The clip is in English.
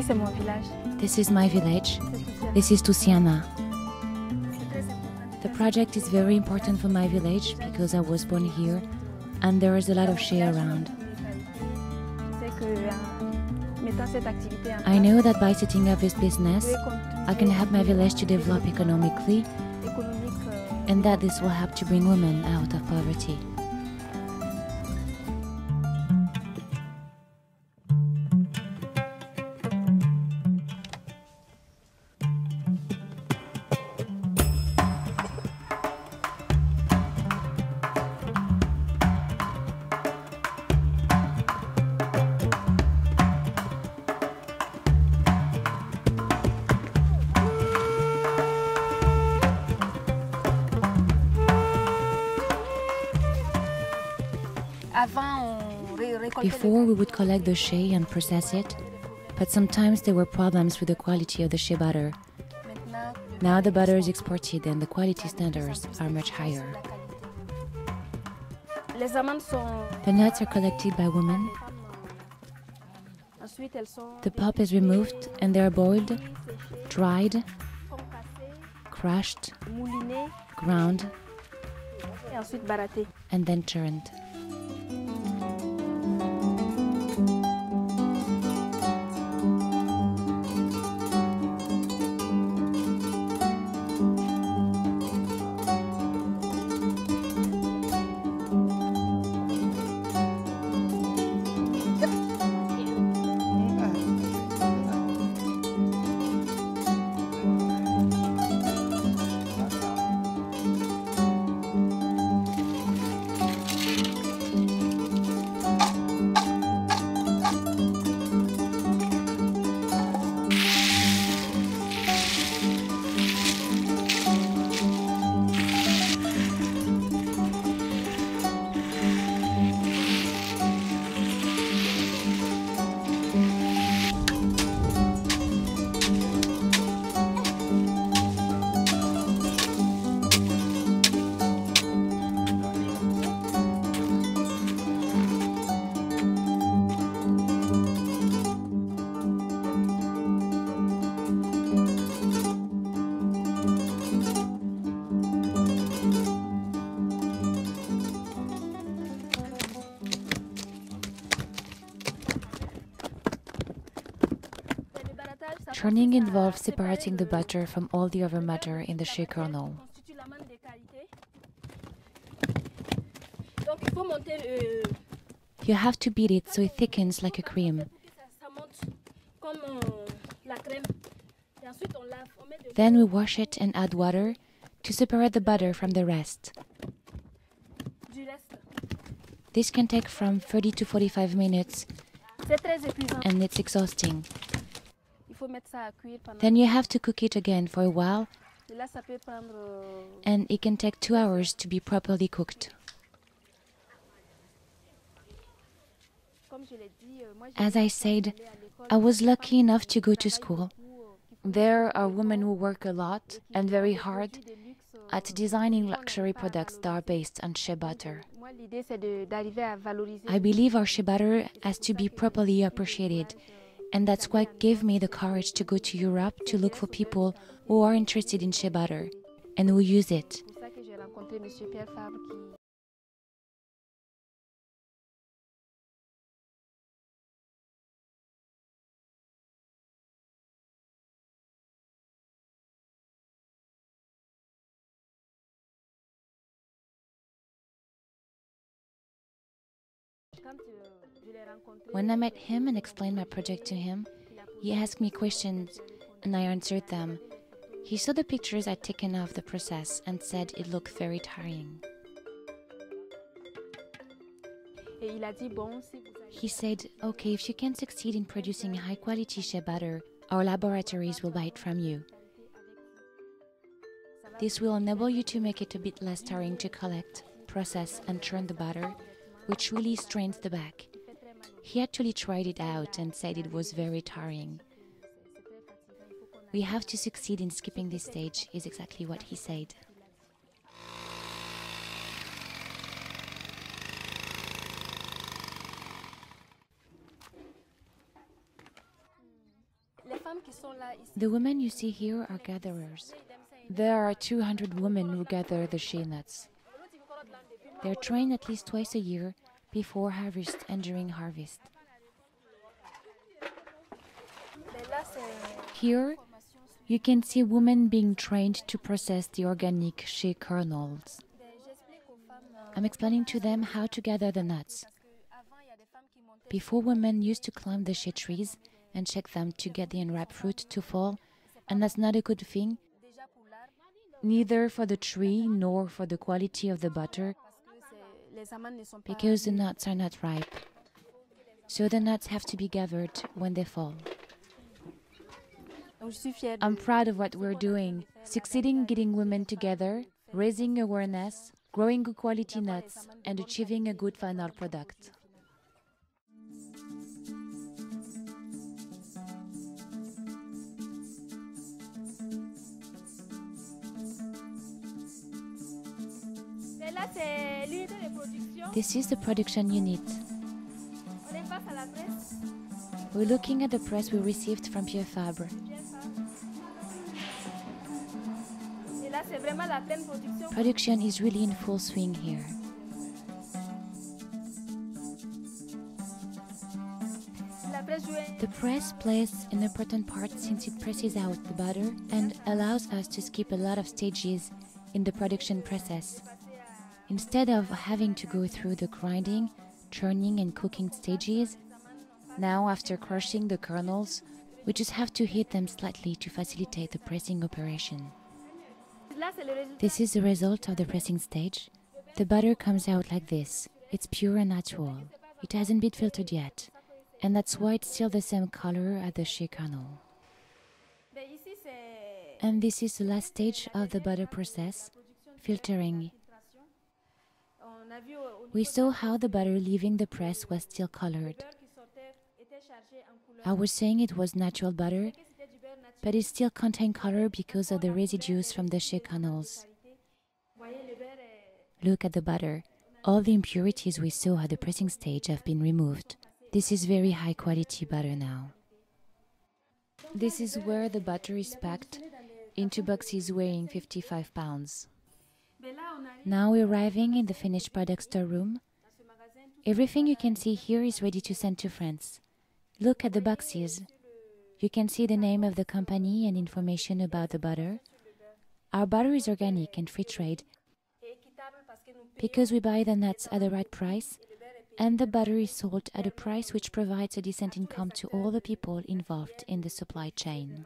c'est mon village. This is my village. This is Tusiana. The project is very important for my village because I was born here and there is a lot of shea around. I know that by setting up this business, I can help my village to develop economically and that this will help to bring women out of poverty. Before, we would collect the shea and process it, but sometimes there were problems with the quality of the shea butter. Now the butter is exported and the quality standards are much higher. The nuts are collected by women. The pulp is removed and they are boiled, dried, crushed, ground, and then churned. Churning involves separating the butter from all the other matter in the shea kernel. You have to beat it so it thickens like a cream. Then we wash it and add water to separate the butter from the rest. This can take from 30 to 45 minutes and it's exhausting. Then you have to cook it again for a while and it can take 2 hours to be properly cooked. As I said, I was lucky enough to go to school. There are women who work a lot and very hard at designing luxury products that are based on shea butter. I believe our shea butter has to be properly appreciated, and that's what gave me the courage to go to Europe to look for people who are interested in shea butter and who use it. When I met him and explained my project to him, he asked me questions and I answered them. He saw the pictures I'd taken of the process and said it looked very tiring. He said, okay, if you can succeed in producing high-quality shea butter, our laboratories will buy it from you. This will enable you to make it a bit less tiring to collect, process and churn the butter, which really strains the back. He actually tried it out and said it was very tiring. We have to succeed in skipping this stage, is exactly what he said. The women you see here are gatherers. There are 200 women who gather the shea nuts. They're trained at least twice a year before harvest and during harvest. Here, you can see women being trained to process the organic shea kernels. I'm explaining to them how to gather the nuts. Before, women used to climb the shea trees and check them to get the unripe fruit to fall, and that's not a good thing, neither for the tree nor for the quality of the butter, because the nuts are not ripe. So the nuts have to be gathered when they fall. I'm proud of what we're doing, succeeding getting women together, raising awareness, growing good quality nuts, and achieving a good final product. This is the production unit. We're looking at the press we received from Pierre Fabre. Production is really in full swing here. The press plays an important part since it presses out the butter and allows us to skip a lot of stages in the production process. Instead of having to go through the grinding, churning and cooking stages, now after crushing the kernels, we just have to heat them slightly to facilitate the pressing operation. This is the result of the pressing stage. The butter comes out like this. It's pure and natural. It hasn't been filtered yet, and that's why it's still the same color as the shea kernel. And this is the last stage of the butter process, filtering. We saw how the butter leaving the press was still colored. I was saying it was natural butter, but it still contained color because of the residues from the shea kernels. Look at the butter. All the impurities we saw at the pressing stage have been removed. This is very high quality butter now. This is where the butter is packed into boxes weighing 55 pounds. Now we're arriving in the finished product storeroom. Everything you can see here is ready to send to France. Look at the boxes. You can see the name of the company and information about the butter. Our butter is organic and free trade because we buy the nuts at the right price, and the butter is sold at a price which provides a decent income to all the people involved in the supply chain.